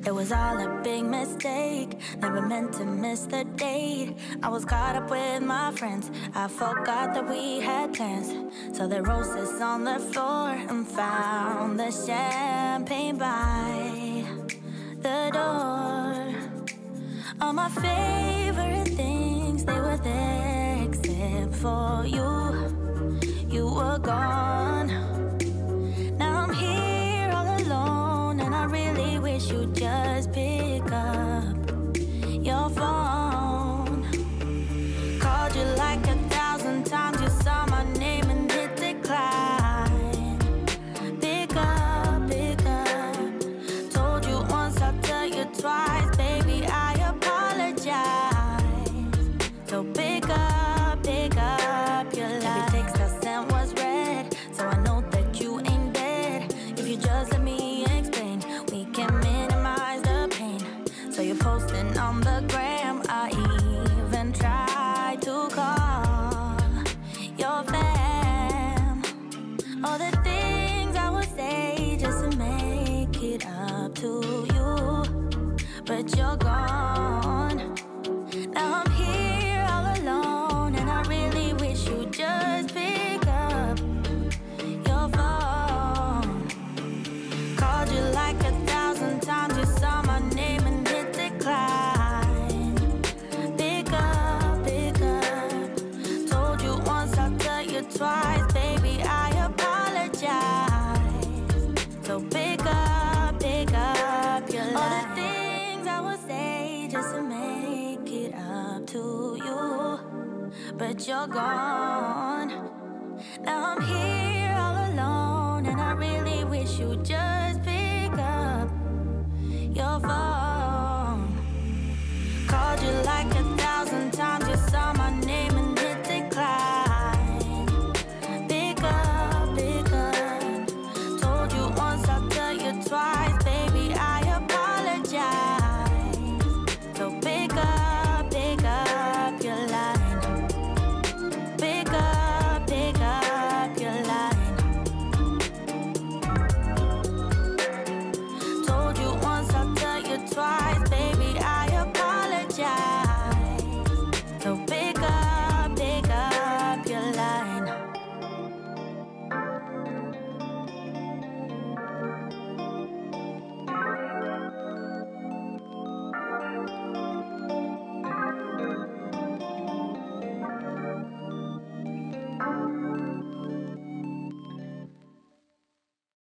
It was all a big mistake, never meant to miss the date. I was caught up with my friends, I forgot that we had plans. So the roses on the floor and found the champagne by the door. All my favorite things, they were there except for you. You were gone. Now I'm here all alone, and I really wish you'd just pick up your phone. Called you like 1,000 times, you saw my name and hit decline. Pick up, pick up. Told you once, I'll tell you twice, baby, I apologize. So pick up your life. Every text I sent was read, so I know that you ain't dead. If you just let me explain, we can minimize the pain. So you're posting on the gram, I even tried to call your fam. All the things I would say just to make it up to you, but you're gone. Now I'm here all alone, and I really wish you'd just pick up your phone. Called you like 1,000 times, you saw my name and hit decline. Pick up, pick up. Told you once, I'll tell you twice, baby, I apologize. So pick up your life. All the things I would say just to make it up to you, but you're gone.